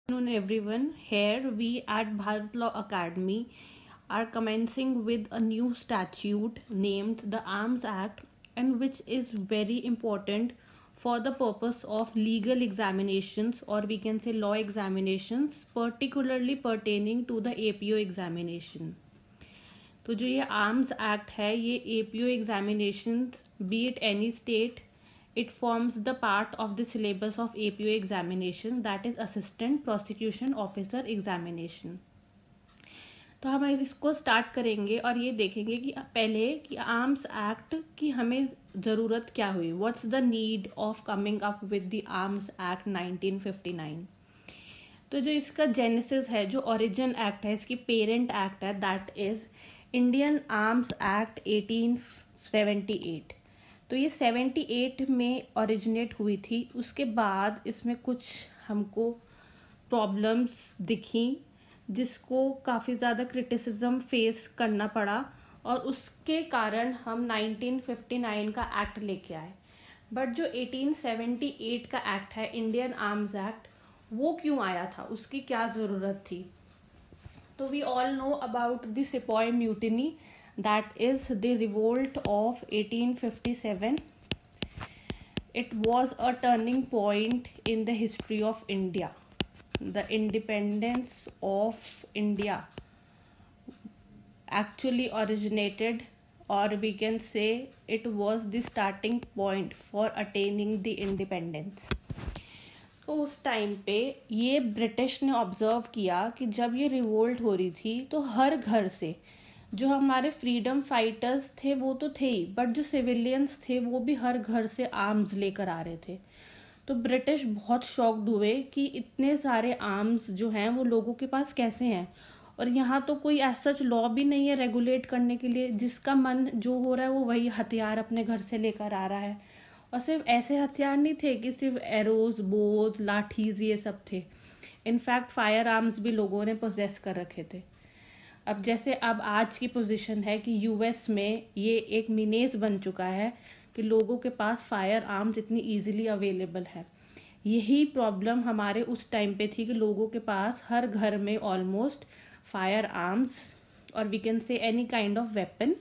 Afternoon, everyone. Here we at Bharat Law Academy are commencing with a new statute named the Arms Act, and which is very important for the purpose of legal examinations, or we can say law examinations, particularly pertaining to the APO examination. तो जो ये arms act है ये APO examination B it any state it forms the part of the syllabus of APO examination that is assistant prosecution officer examination. तो हम इसको start करेंगे और ये देखेंगे कि पहले कि आर्म्स एक्ट की हमें ज़रूरत क्या हुई, what's the need of coming up with the arms act 1959. तो जो इसका जेनेसिस है, जो ओरिजिन एक्ट है, इसकी पेरेंट एक्ट है, that is Indian arms act 1878. तो ये 78 में ओरिजिनेट हुई थी. उसके बाद इसमें कुछ हमको प्रॉब्लम्स दिखी जिसको काफ़ी ज़्यादा क्रिटिसिज्म फेस करना पड़ा और उसके कारण हम 1959 का एक्ट लेके आए. बट जो 1878 का एक्ट है, इंडियन आर्म्स एक्ट, वो क्यों आया था, उसकी क्या ज़रूरत थी. तो we all know about the sepoy mutiny, that is the revolt of 1857. It was a turning point in the history of India. The independence of India actually originated, or we can say it was the starting point for attaining the independence. तो उस time पे ये British ने observe किया कि जब ये revolt हो रही थी तो हर घर से जो हमारे फ्रीडम फाइटर्स थे वो तो थे ही, बट जो सिविलियंस थे वो भी हर घर से आर्म्स लेकर आ रहे थे. तो ब्रिटिश बहुत शॉक्ड हुए कि इतने सारे आर्म्स जो हैं वो लोगों के पास कैसे हैं, और यहाँ तो कोई ऐसा लॉ भी नहीं है रेगुलेट करने के लिए. जिसका मन जो हो रहा है वो वही हथियार अपने घर से लेकर आ रहा है. और सिर्फ ऐसे हथियार नहीं थे कि सिर्फ एरोज, बोज, लाठीज ये सब थे. इनफैक्ट फायर आर्म्स भी लोगों ने पोजेस कर रखे थे. अब जैसे अब आज की पोजीशन है कि यूएस में ये एक मीनेस बन चुका है कि लोगों के पास फायर आर्म्स इतनी ईजिली अवेलेबल है. यही प्रॉब्लम हमारे उस टाइम पे थी कि लोगों के पास हर घर में ऑलमोस्ट फायर आर्म्स और we can say any kind of weapon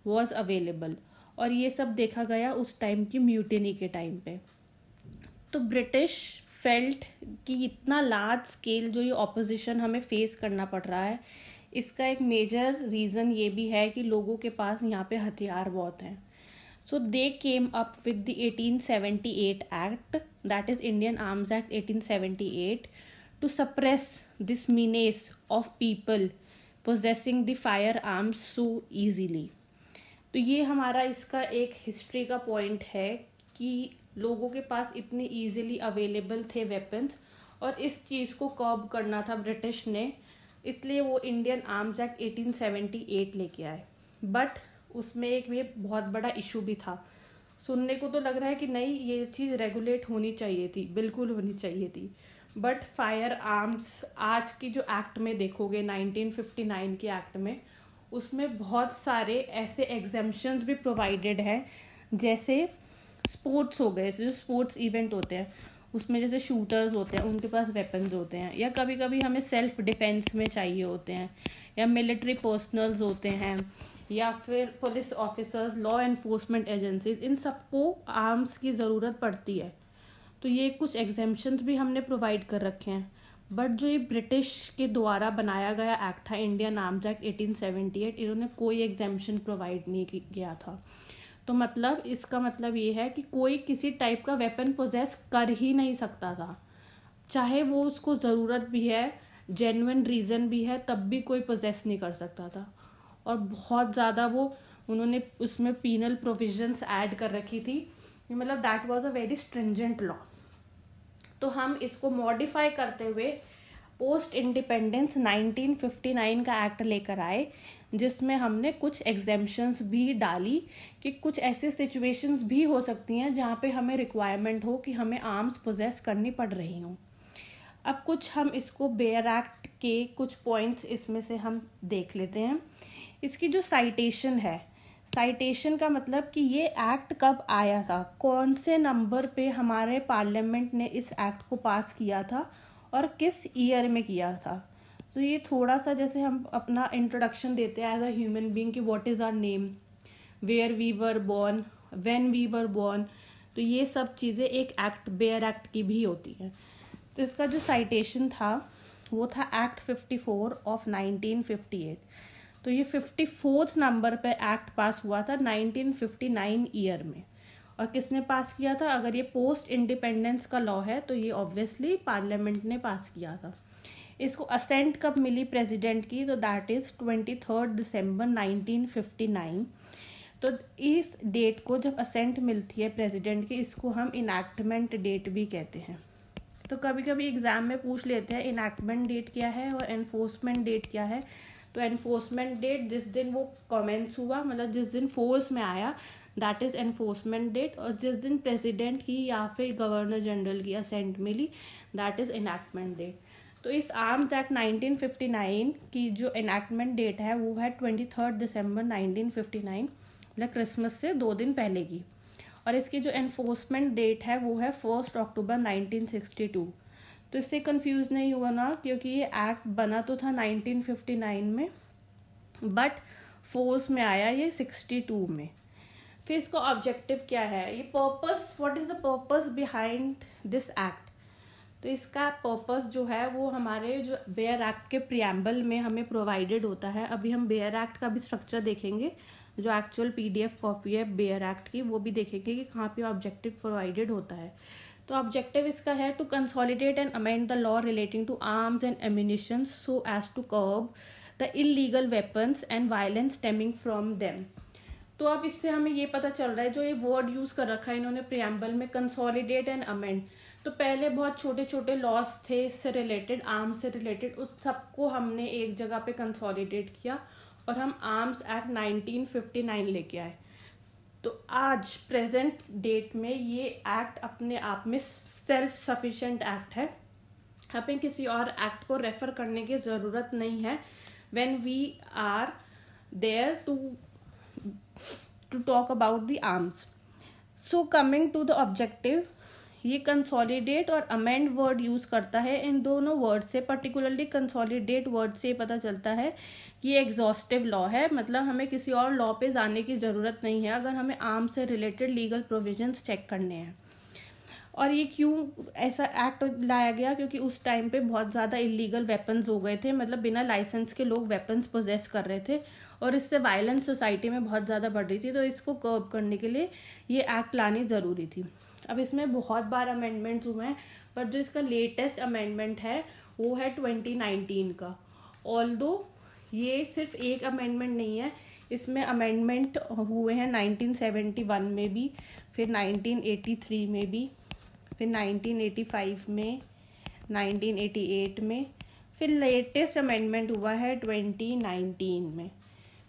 was available. और ये सब देखा गया उस टाइम की म्यूटिनी के टाइम पे. तो ब्रिटिश फेल्ट कि इतना लार्ज स्केल जो ये ऑपोजिशन हमें फेस करना पड़ रहा है, इसका एक मेजर रीज़न ये भी है कि लोगों के पास यहाँ पे हथियार बहुत हैं. So they came up with the 1878 act, that is Indian arms act 1878, to suppress this menace of people possessing the firearms so easily. तो ये हमारा इसका एक हिस्ट्री का पॉइंट है कि लोगों के पास इतने इजीली अवेलेबल थे वेपन्स, और इस चीज़ को कर्ब करना था ब्रिटिश ने, इसलिए वो इंडियन आर्म्स एक्ट 1878 लेके आए. बट उसमें एक ये बहुत बड़ा इशू भी था. सुनने को तो लग रहा है कि नहीं ये चीज़ रेगुलेट होनी चाहिए थी, बिल्कुल होनी चाहिए थी. बट फायर आर्म्स आज की जो एक्ट में देखोगे 1959 के एक्ट में, उसमें बहुत सारे ऐसे एग्जेम्पशंस भी प्रोवाइडेड हैं. जैसे स्पोर्ट्स हो गए, जो स्पोर्ट्स इवेंट होते हैं उसमें जैसे शूटर्स होते हैं उनके पास वेपन्स होते हैं, या कभी कभी हमें सेल्फ डिफेंस में चाहिए होते हैं, या मिलिट्री पर्सनल्स होते हैं, या फिर police officers, law enforcement agencies, इन सबको आर्म्स की ज़रूरत पड़ती है. तो ये कुछ एग्जेम्पशंस भी हमने प्रोवाइड कर रखे हैं. बट जो ये ब्रिटिश के द्वारा बनाया गया एक्ट था, इंडियन आर्म्स एक्ट 1878, इन्होंने कोई एग्जेम्पशन प्रोवाइड नहीं किया था. तो मतलब इसका मतलब ये है कि कोई किसी टाइप का वेपन पोजेस कर ही नहीं सकता था, चाहे वो उसको ज़रूरत भी है, जेन्युइन रीज़न भी है, तब भी कोई पोजेस नहीं कर सकता था. और बहुत ज़्यादा वो उन्होंने उसमें पीनल प्रोविजंस ऐड कर रखी थी, मतलब that was a very stringent law. तो हम इसको मॉडिफाई करते हुए पोस्ट इंडिपेंडेंस 1959 का एक्ट लेकर आए, जिसमें हमने कुछ एग्जेम्पशंस भी डाली कि कुछ ऐसे सिचुएशंस भी हो सकती हैं जहाँ पे हमें रिक्वायरमेंट हो कि हमें आर्म्स पोजेस करनी पड़ रही हों. अब कुछ हम इसको बेयर एक्ट के कुछ पॉइंट्स इसमें से हम देख लेते हैं. इसकी जो साइटेशन है, साइटेशन का मतलब कि ये एक्ट कब आया था, कौन से नंबर पे हमारे पार्लियामेंट ने इस एक्ट को पास किया था, और किस ईयर में किया था। तो ये थोड़ा सा जैसे हम अपना इंट्रोडक्शन देते हैं एज अ ह्यूमन बीइंग कि what is our name, where we were born, when we were born, तो ये सब चीज़ें एक एक्ट, बेयर एक्ट की भी होती है। तो इसका जो साइटेशन था वो था एक्ट 54 ऑफ 1958। तो ये 54th नंबर पे एक्ट पास हुआ था 1959 ईयर में। और किसने पास किया था? अगर ये पोस्ट इंडिपेंडेंस का लॉ है तो ये ऑब्वियसली पार्लियामेंट ने पास किया था। इसको असेंट कब मिली प्रेसिडेंट की? तो दैट इज 23 दिसंबर 1959। तो इस डेट को जब असेंट मिलती है प्रेसिडेंट की, इसको हम इनैक्टमेंट डेट भी कहते हैं। तो कभी कभी एग्जाम में पूछ लेते हैं इनैक्टमेंट डेट क्या है और एनफोर्समेंट डेट क्या है। तो एनफोर्समेंट डेट जिस दिन वो कमेंस हुआ, मतलब जिस दिन फोर्स में आया, दैट इज एनफोर्समेंट डेट। और जिस दिन प्रेसिडेंट की या फिर गवर्नर जनरल की असेंट मिली, दैट इज इनैक्टमेंट डेट। तो इस आर्म्स एक्ट 1959 की जो इनैक्टमेंट डेट है वो है 23 दिसंबर 1959, मतलब क्रिसमस से 2 दिन पहले की। और इसकी जो एनफोर्समेंट डेट है वो है 1 अक्टूबर 1962। तो इससे कंफ्यूज नहीं हुआ ना, क्योंकि ये एक्ट बना तो था 1959 में, बट फोर्स में आया ये 62 में। फिर इसका ऑब्जेक्टिव क्या है, ये purpose, what is the purpose behind this act. तो इसका पर्पस जो है वो हमारे जो बेयर एक्ट के प्रियम्बल में हमें प्रोवाइडेड होता है। अभी हम बेयर एक्ट का भी स्ट्रक्चर देखेंगे, जो एक्चुअल पीडीएफ कॉपी है बेयर एक्ट की, वो भी देखेंगे कि कहाँ पे ऑब्जेक्टिव प्रोवाइडेड होता है। तो ऑब्जेक्टिव इसका है to consolidate and amend the law relating to arms and ammunition so as to curb the illegal weapons and violence stemming from them. तो अब इससे हमें ये पता चल रहा है, जो ये वर्ड यूज कर रखा है इन्होंने प्रियम्बल में, कंसोलिडेट एंड अमेंड, तो पहले बहुत छोटे छोटे लॉस थे इससे रिलेटेड, आर्म्स से रिलेटेड, उस सबको हमने एक जगह पे कंसोलिडेट किया और हम आर्म्स एक्ट 1959 लेके आए। तो आज प्रेजेंट डेट में ये एक्ट अपने आप में सेल्फ सफिशिएंट एक्ट है। हमें किसी और एक्ट को रेफर करने की ज़रूरत नहीं है when we are there to talk about the arms. So coming to the objective, ये कंसोलिडेट और अमेंड वर्ड यूज करता है। इन दोनों वर्ड से, पर्टिकुलरली कंसोलिडेट वर्ड से पता चलता है कि ये एग्जॉस्टिव लॉ है, मतलब हमें किसी और लॉ पे जाने की ज़रूरत नहीं है अगर हमें आर्म से रिलेटेड लीगल प्रोविजंस चेक करने हैं। और ये क्यों ऐसा एक्ट लाया गया? क्योंकि उस टाइम पे बहुत ज़्यादा इलीगल वेपन्स हो गए थे, मतलब बिना लाइसेंस के लोग वेपन्स पोजेस कर रहे थे और इससे वायलेंस सोसाइटी में बहुत ज़्यादा बढ़ रही थी। तो इसको कर्ब करने के लिए ये एक्ट लानी ज़रूरी थी। अब इसमें बहुत बार अमेंडमेंट्स हुए हैं, पर जो इसका लेटेस्ट अमेंडमेंट है वो है 2019 का। ऑल्दो ये सिर्फ एक अमेंडमेंट नहीं है, इसमें अमेंडमेंट हुए हैं 1971 में भी, फिर 1983 में भी, फिर 1985 में, 1988 में, फिर लेटेस्ट अमेंडमेंट हुआ है 2019 में।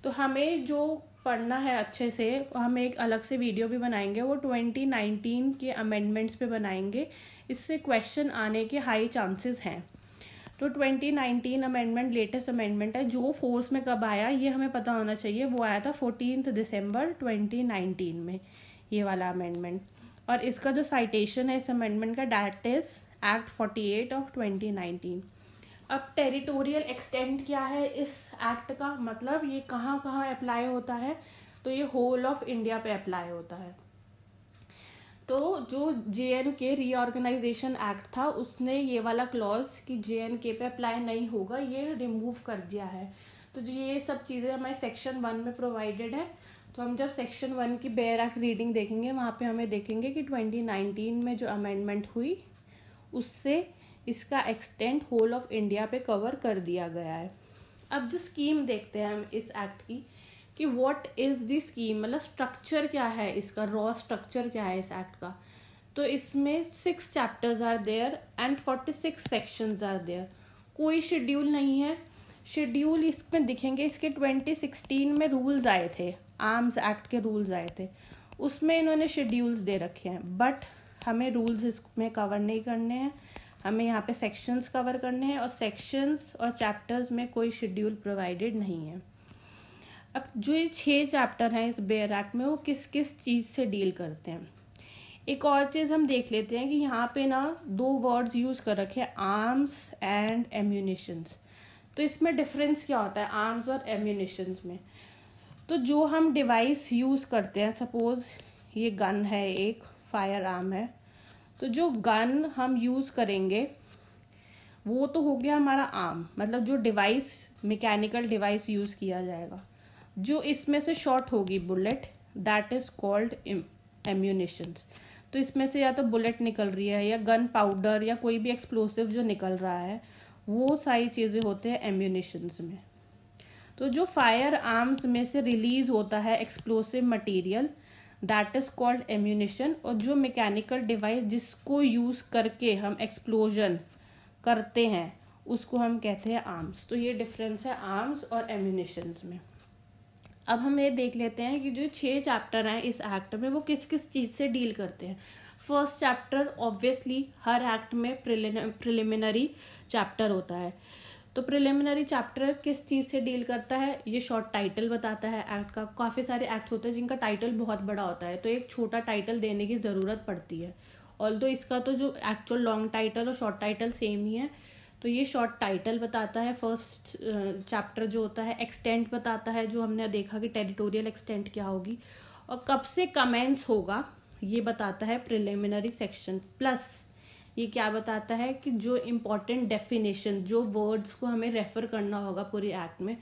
तो हमें जो पढ़ना है अच्छे से, हम एक अलग से वीडियो भी बनाएंगे, वो 2019 के अमेंडमेंट्स पे बनाएंगे, इससे क्वेश्चन आने के हाई चांसेस हैं। तो 2019 अमेंडमेंट लेटेस्ट अमेंडमेंट है, जो फोर्स में कब आया ये हमें पता होना चाहिए। वो आया था 14 दिसंबर 2019 में, ये वाला अमेंडमेंट। और इसका जो साइटेशन है इस अमेंडमेंट का, दैट इज एक्ट 48 ऑफ 2019। अब टेरिटोरियल एक्सटेंट क्या है इस एक्ट का, मतलब ये कहाँ कहाँ अप्लाई होता है? तो ये होल ऑफ इंडिया पे अप्लाई होता है। तो जो JNK रीऑर्गेनाइजेशन एक्ट था, उसने ये वाला क्लॉज कि JNK पे अप्लाई नहीं होगा ये रिमूव कर दिया है। तो जो ये सब चीज़ें हमारे सेक्शन 1 में प्रोवाइडेड है। तो हम जब सेक्शन 1 की बेयर एक्ट रीडिंग देखेंगे, वहाँ पे हमें देखेंगे कि 2019 में जो अमेंडमेंट हुई उससे इसका एक्सटेंट होल ऑफ इंडिया पे कवर कर दिया गया है। अब जो स्कीम देखते हैं हम इस एक्ट की कि व्हाट इज द स्कीम, मतलब स्ट्रक्चर क्या है इसका, रॉ स्ट्रक्चर क्या है इस एक्ट का। तो इसमें 6 chapters are there and 46 sections are there. कोई शेड्यूल नहीं है। शेड्यूल इसमें दिखेंगे, इसके 2016 में रूल्स आए थे, आर्म्स एक्ट के रूल्स आए थे, उसमें इन्होंने शेड्यूल्स दे रखे हैं, बट हमें रूल्स इसमें कवर नहीं करने हैं, हमें यहाँ पे सेक्शंस कवर करने हैं, और सेक्शंस और चैप्टर्स में कोई शेड्यूल प्रोवाइडेड नहीं है। अब जो ये 6 चैप्टर हैं इस बेयर एक्ट में, वो किस किस चीज़ से डील करते हैं? एक और चीज़ हम देख लेते हैं कि यहाँ पे ना दो वर्ड्स यूज़ कर रखे हैं, आर्म्स एंड एम्यूनिशंस। तो इसमें डिफरेंस क्या होता है आर्म्स और एम्यूनिशंस में? तो जो हम डिवाइस यूज़ करते हैं, सपोज ये गन है, एक फायर आर्म है, तो जो गन हम यूज़ करेंगे वो तो हो गया हमारा आर्म, मतलब जो डिवाइस, मैकेनिकल डिवाइस यूज़ किया जाएगा। जो इसमें से शॉट होगी bullet, that is called ammunitions. तो इसमें से या तो बुलेट निकल रही है या गन पाउडर या कोई भी एक्सप्लोसिव जो निकल रहा है, वो सारी चीज़ें होते हैं एम्यूनिशंस में। तो जो फायर आर्म्स में से रिलीज होता है explosive material, that is called ammunition. और जो मैकेनिकल डिवाइस जिसको यूज करके हम एक्सप्लोजन करते हैं उसको हम कहते हैं आर्म्स। तो ये डिफरेंस है आर्म्स और एम्यूनिशंस में। अब हम ये देख लेते हैं कि जो 6 चैप्टर हैं इस एक्ट में वो किस किस चीज़ से डील करते हैं। फर्स्ट चैप्टर ऑब्वियसली हर एक्ट में प्रिलिमिनरी चैप्टर होता है। तो प्रिलिमिनरी चैप्टर किस चीज़ से डील करता है, ये शॉर्ट टाइटल बताता है एक्ट का। काफ़ी सारे एक्ट्स होते हैं जिनका टाइटल बहुत बड़ा होता है, तो एक छोटा टाइटल देने की ज़रूरत पड़ती है। ऑल्दो इसका तो जो एक्चुअल लॉन्ग टाइटल और शॉर्ट टाइटल सेम ही है, तो ये शॉर्ट टाइटल बताता है। फर्स्ट चैप्टर जो होता है एक्सटेंट बताता है, जो हमने देखा कि टेरिटोरियल एक्सटेंट क्या होगी, और कब से कमेंस होगा ये बताता है प्रिलिमिनरी सेक्शन। प्लस ये क्या बताता है कि जो इम्पोर्टेंट डेफिनेशन, जो वर्ड्स को हमें रेफर करना होगा पूरी एक्ट में,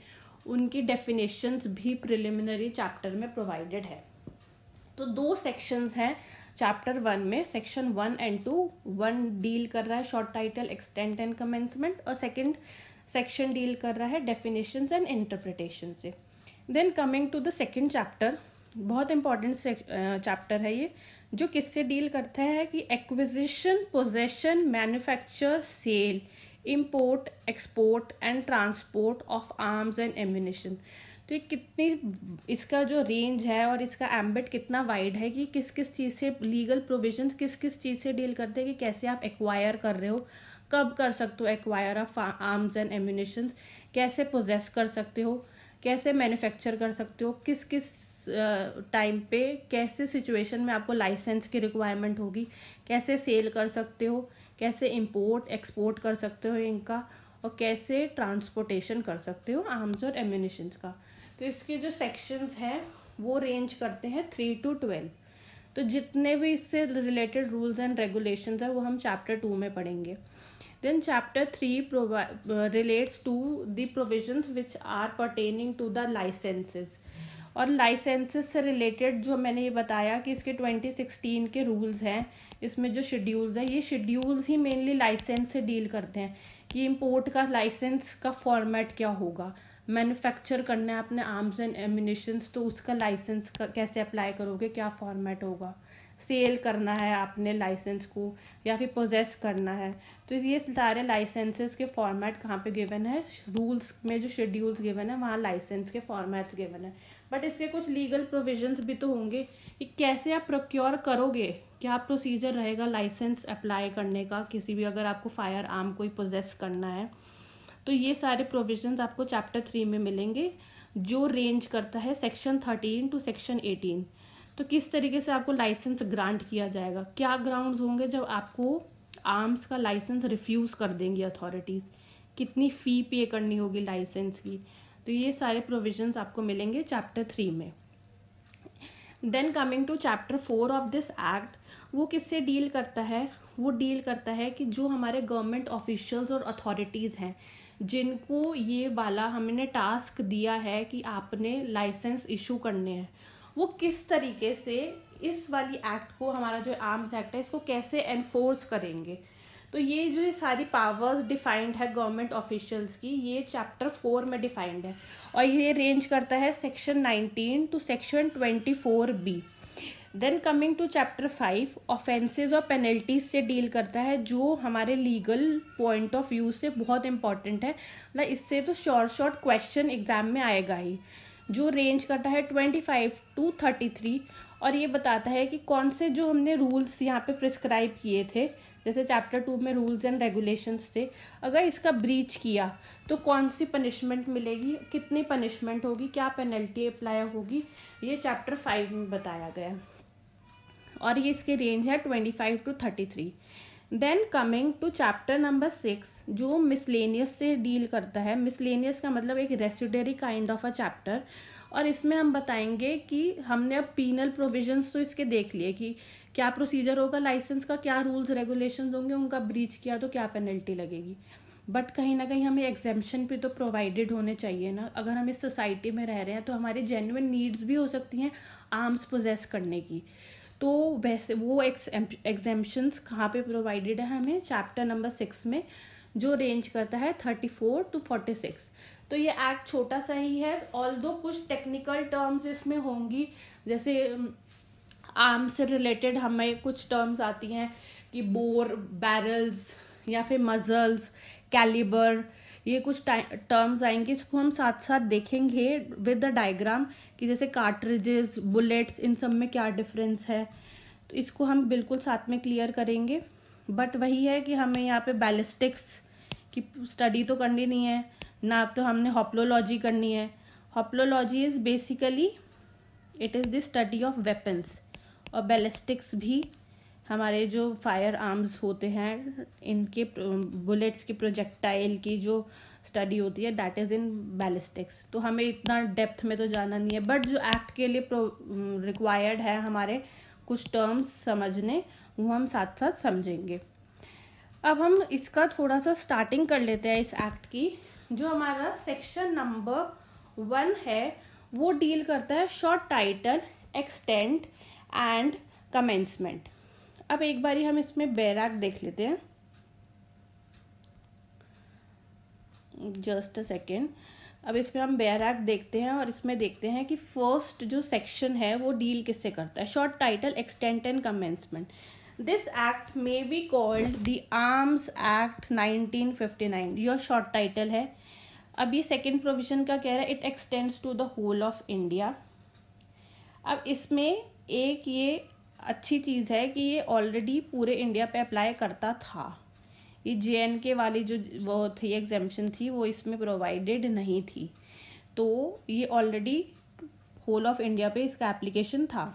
उनकी डेफिनेशंस भी प्रिलिमिनरी चैप्टर में प्रोवाइडेड है। तो 2 सेक्शंस हैं चैप्टर 1 में, सेक्शन 1 एंड 2। 1 डील कर रहा है short title, extent and commencement, और सेकंड सेक्शन डील कर रहा है डेफिनेशंस एंड इंटरप्रिटेशन से। Then coming to the second chapter, बहुत इंपॉर्टेंट चैप्टर है ये, जो किससे डील करता है कि acquisition, possession, manufacture, sale, import, export and transport of arms and ammunition. तो ये कितनी, इसका जो रेंज है और इसका एम्बिट कितना वाइड है कि किस किस चीज़ से लीगल प्रोविजंस किस किस चीज़ से डील करते हैं, कि कैसे आप एक्वायर कर रहे हो, कब कर सकते हो acquire of arms and ammunition, कैसे पोजेस कर सकते हो, कैसे मैन्युफैक्चर कर सकते हो, किस किस टाइम पे, कैसे सिचुएशन में आपको लाइसेंस की रिक्वायरमेंट होगी, कैसे सेल कर सकते हो, कैसे इंपोर्ट एक्सपोर्ट कर सकते हो इनका, और कैसे ट्रांसपोर्टेशन कर सकते हो आर्म्स और एम्यूनिशंस का। तो इसके जो सेक्शंस हैं वो रेंज करते हैं 3 to 12। तो जितने भी इससे रिलेटेड रूल्स एंड रेगुलेशंस हैं वो हम चैप्टर 2 में पढ़ेंगे। Then chapter 3 relates to the provisions which are pertaining to the licences. और लाइसेंसेस से रिलेटेड जो मैंने ये बताया कि इसके 2016 के रूल्स हैं, इसमें जो शेड्यूल्स हैं, ये शेड्यूल्स ही मेनली लाइसेंस से डील करते हैं कि इंपोर्ट का लाइसेंस का फॉर्मेट क्या होगा, मैन्युफैक्चर करना है अपने आर्म्स एंड एम्यूनिशंस तो उसका लाइसेंस का कैसे अप्लाई करोगे, क्या फॉर्मेट होगा, सेल करना है आपने लाइसेंस को या फिर पोजेस करना है, तो ये सारे लाइसेंसेस के फॉर्मेट कहाँ पे गिवन है, रूल्स में जो शेड्यूल्स गिवन है वहाँ लाइसेंस के फॉर्मेट्स गिवन है। बट इसके कुछ लीगल प्रोविजंस भी तो होंगे कि कैसे आप प्रोक्योर करोगे, क्या प्रोसीजर रहेगा लाइसेंस अप्लाई करने का, किसी भी अगर आपको फायर आर्म कोई पोजेस करना है, तो ये सारे प्रोविजंस आपको चैप्टर 3 में मिलेंगे, जो रेंज करता है सेक्शन 13 टू सेक्शन 18। तो किस तरीके से आपको लाइसेंस ग्रांट किया जाएगा, क्या ग्राउंड्स होंगे जब आपको आर्म्स का लाइसेंस रिफ्यूज़ कर देंगी अथॉरिटीज़, कितनी फ़ी पे करनी होगी लाइसेंस की, तो ये सारे प्रोविजंस आपको मिलेंगे चैप्टर 3 में। Then coming to chapter 4 of this act, वो किससे डील करता है, वो डील करता है कि जो हमारे गवर्नमेंट ऑफिशियल्स और अथॉरिटीज़ हैं जिनको ये वाला हमने टास्क दिया है कि आपने लाइसेंस इशू करने हैं, वो किस तरीके से इस वाली एक्ट को, हमारा जो आर्म्स एक्ट है, इसको कैसे एनफोर्स करेंगे। तो ये जो सारी पावर्स डिफाइंड है गवर्नमेंट ऑफिशियल्स की, ये चैप्टर 4 में डिफाइंड है, और ये रेंज करता है section 19 to section 24B। Then coming to chapter 5, offences और पेनल्टीज से डील करता है, जो हमारे लीगल पॉइंट ऑफ व्यू से बहुत इंपॉर्टेंट है, मतलब इससे तो शॉर्ट क्वेश्चन एग्जाम में आएगा ही, जो रेंज करता है 25 to 33। और ये बताता है कि कौन से जो हमने रूल्स यहाँ पे प्रिस्क्राइब किए थे, जैसे चैप्टर 2 में रूल्स एंड रेगुलेशंस थे, अगर इसका ब्रीच किया तो कौन सी पनिशमेंट मिलेगी, कितनी पनिशमेंट होगी, क्या पेनल्टी अप्लाई होगी, ये चैप्टर 5 में बताया गया। और ये इसके रेंज है 25 to 33। Then coming to chapter number 6 जो मिसलेनियस से डील करता है। मिसलेनियस का मतलब एक residuary kind of a chapter, और इसमें हम बताएंगे कि हमने अब पीनल प्रोविजंस तो इसके देख लिए कि क्या प्रोसीजर होगा लाइसेंस का, क्या रूल्स रेगुलेशंस होंगे, उनका ब्रीच किया तो क्या पेनल्टी लगेगी। बट कहीं ना कहीं हमें एग्जेम्पशन भी तो प्रोवाइडेड होने चाहिए ना। अगर हम इस सोसाइटी में रह रहे हैं तो हमारी जेन्युइन नीड्स भी हो सकती हैं आर्म्स पोजेस करने की। तो वैसे वो एग्जेम्पशंस कहाँ पे प्रोवाइडेड है हमें, चैप्टर नंबर 6 में, जो रेंज करता है 34 to 46। तो ये एक्ट छोटा सा ही है, ऑल्दो कुछ टेक्निकल टर्म्स इसमें होंगी, जैसे आर्म से रिलेटेड हमें कुछ टर्म्स आती हैं कि बोर, बैरल्स या फिर मजल्स, कैलिबर, ये कुछ टर्म्स आएंगे। इसको हम साथ साथ देखेंगे विद द डायग्राम कि जैसे कार्ट्रिजेस, बुलेट्स, इन सब में क्या डिफरेंस है, तो इसको हम बिल्कुल साथ में क्लियर करेंगे। बट वही है कि हमें यहाँ पे बैलिस्टिक्स की स्टडी तो करनी नहीं है ना, तो हमने हॉप्लोलॉजी करनी है। Hoplology is basically it is the study of weapons, और बैलिस्टिक्स भी हमारे जो फायर आर्म्स होते हैं, इनके बुलेट्स की, प्रोजेक्टाइल की जो स्टडी होती है, दैट इज़ इन बैलिस्टिक्स। तो हमें इतना डेप्थ में तो जाना नहीं है, बट जो एक्ट के लिए रिक्वायर्ड है हमारे कुछ टर्म्स समझने, वो हम साथ साथ समझेंगे। अब हम इसका थोड़ा सा स्टार्टिंग कर लेते हैं इस एक्ट की। जो हमारा सेक्शन नंबर 1 है वो डील करता है short title, extent and commencement. अब एक बारी हम इसमें बैराक देख लेते हैं, जस्ट अ सेकेंड। अब इसमें हम बैराक देखते हैं और इसमें देखते हैं कि फर्स्ट जो सेक्शन है वो डील किससे करता है, short title, extent and commencement. This act may be called the arms act 1959, यह शॉर्ट टाइटल है। अब ये सेकेंड प्रोविजन का कह रहा है, it extends to the whole of India. अब इसमें एक ये अच्छी चीज़ है कि ये ऑलरेडी पूरे इंडिया पे अप्लाई करता था। ये JNK वाली जो वो थी एग्जेम्पशन थी वो इसमें प्रोवाइडेड नहीं थी, तो ये ऑलरेडी होल ऑफ इंडिया पे इसका एप्लीकेशन था।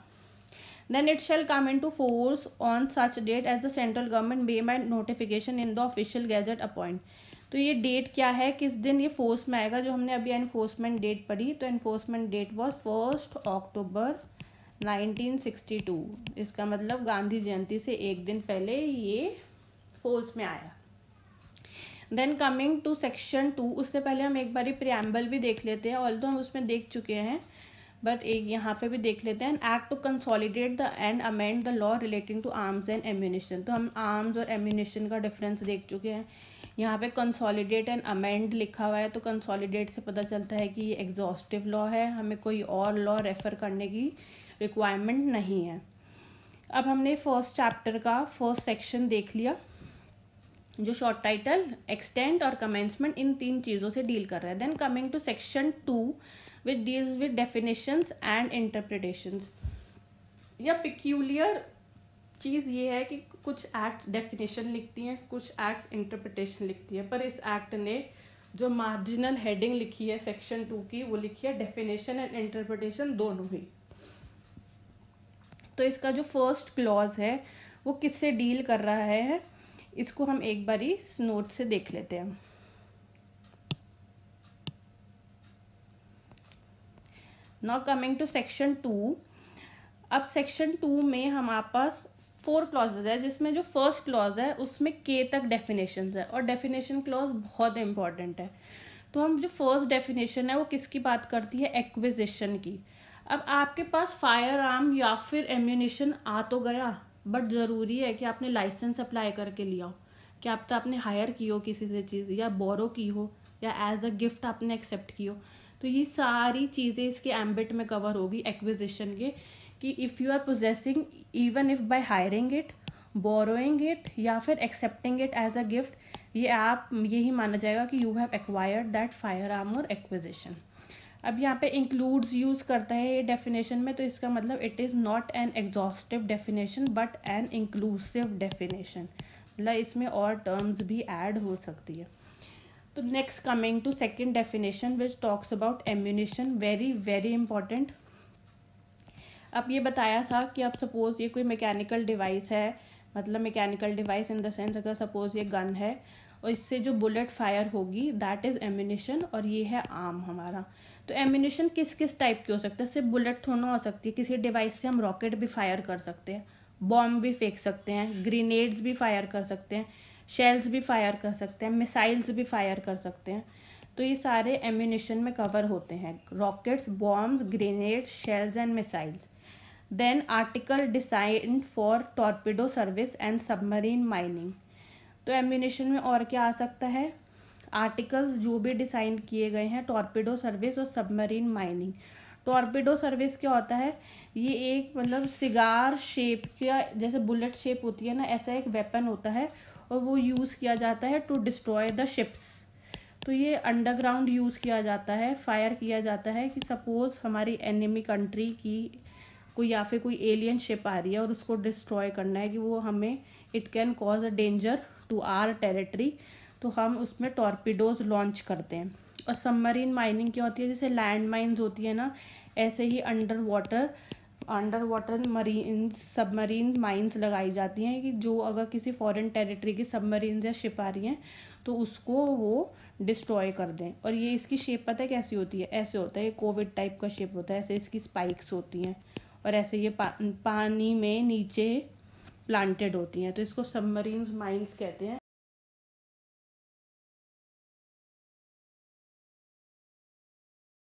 Then it shall come into force on such date as the central government may by notification in the official gazette appoint. तो ये डेट क्या है, किस दिन ये फोर्स में आएगा, जो हमने अभी एनफोर्समेंट डेट पढ़ी, तो एनफोर्समेंट डेट वॉज 1 अक्टूबर 1962। इसका मतलब गांधी जयंती से एक दिन पहले ये फोर्स में आया। देन कमिंग टू सेक्शन 2, उससे पहले हम एक बारी प्रियम्बल भी देख लेते हैं, ऑल्दो हम उसमें देख चुके हैं, बट एक यहाँ पे भी देख लेते हैं। Act to consolidate the and amend the law relating to arms and ammunition. तो हम आर्म्स और एम्यूनिशन का डिफरेंस देख चुके हैं। यहाँ पे कंसोलिडेट एंड अमेंड लिखा हुआ है, तो कंसोलिडेट से पता चलता है कि ये एग्जॉस्टिव लॉ है, हमें कोई और लॉ रेफर करने की रिक्वायरमेंट नहीं है। अब हमने फर्स्ट चैप्टर का फर्स्ट सेक्शन देख लिया, जो शॉर्ट टाइटल, एक्सटेंट और कमेंसमेंट, इन 3 चीज़ों से डील कर रहा है। Then coming to section 2 which deals with definitions and interpretations. या पिक्यूलियर चीज़ ये है कि कुछ एक्ट डेफिनेशन लिखती हैं, कुछ एक्ट इंटरप्रिटेशन लिखती है, पर इस एक्ट ने जो मार्जिनल हेडिंग लिखी है सेक्शन 2 की, वो लिखी है डेफिनेशन एंड इंटरप्रिटेशन दोनों ही। तो इसका जो फर्स्ट क्लॉज है वो किससे डील कर रहा है, इसको हम एक बारी नोट से देख लेते हैं। Now coming to section 2। अब सेक्शन 2 में हमारे पास 4 क्लॉजेज है, जिसमें जो फर्स्ट क्लॉज है उसमें K तक डेफिनेशन है, और डेफिनेशन क्लॉज बहुत इंपॉर्टेंट है। तो हम जो फर्स्ट डेफिनेशन है वो किसकी बात करती है, एक्विजिशन की। अब आपके पास फायर आर्म या फिर एम्यूनिशन आ तो गया, बट ज़रूरी है कि आपने लाइसेंस अप्लाई करके लिया हो, कि आप तो आपने हायर की हो किसी से चीज़, या बोरो की हो, या एज अ गिफ्ट आपने एक्सेप्ट की हो। तो ये सारी चीज़ें इसके एम्बिट में कवर होगी एक्विजिशन के, कि if you are possessing, even if by hiring it, borrowing it, या फिर accepting it as a gift, ये आप यही माना जाएगा कि you have acquired that firearm और एक्विजिशन। अब यहाँ पे इंक्लूड्स यूज़ करता है ये डेफिनेशन में, तो इसका मतलब it is not an exhaustive definition but an inclusive definition, मतलब इसमें और टर्म्स भी ऐड हो सकती है। तो next coming to second definition which talks about ammunition, very very important. अब ये बताया था कि अब सपोज़ ये कोई मैकेनिकल डिवाइस है, मतलब mechanical device in the sense अगर सपोज़ ये गन है और इससे जो बुलेट फायर होगी दैट इज़ एम्यूनिशन, और ये है आर्म हमारा। तो एम्यूनिशन किस किस टाइप की हो सकता है, सिर्फ बुलेट थोड़ा हो सकती है, किसी डिवाइस से हम रॉकेट भी फायर कर सकते हैं, बॉम्ब भी फेंक सकते हैं, ग्रेनेड्स भी फायर कर सकते हैं, शेल्स भी फायर कर सकते हैं, मिसाइल्स भी फायर कर सकते हैं। तो ये सारे एम्यूनिशन में कवर होते हैं, rockets, bombs, grenades, shells and missiles. Then article design for torpedo service and submarine mining. तो एम्यूनिशन में और क्या आ सकता है, आर्टिकल्स जो भी डिज़ाइन किए गए हैं टॉर्पिडो सर्विस और सबमरीन माइनिंग। टॉर्पिडो सर्विस क्या होता है, ये एक मतलब सिगार शेप का, जैसे बुलेट शेप होती है ना, ऐसा एक वेपन होता है और वो यूज़ किया जाता है टू डिस्ट्रॉय द शिप्स। तो ये अंडरग्राउंड यूज़ किया जाता है, फायर किया जाता है कि सपोज़ हमारी एनिमी कंट्री की कोई या फिर कोई एलियन शिप आ रही है और उसको डिस्ट्रॉय करना है, कि वो हमें it can cause a danger to our territory, तो हम उसमें टॉर्पीडोज लॉन्च करते हैं। और सबमरीन माइनिंग क्या होती है, जैसे लैंड माइन्स होती है ना, ऐसे ही under water marine submarine mines लगाई जाती हैं, कि जो अगर किसी फॉरेन टेरिटरी की सबमरीन या शिप आ रही हैं तो उसको वो डिस्ट्रॉय कर दें। और ये इसकी शेप पता है कैसी होती है, ऐसे होता है, ये कोविड टाइप का शेप होता है, ऐसे इसकी स्पाइक्स होती हैं और ऐसे ये पानी में नीचे प्लांटेड होती हैं, तो इसको सबमरीन माइंस कहते हैं।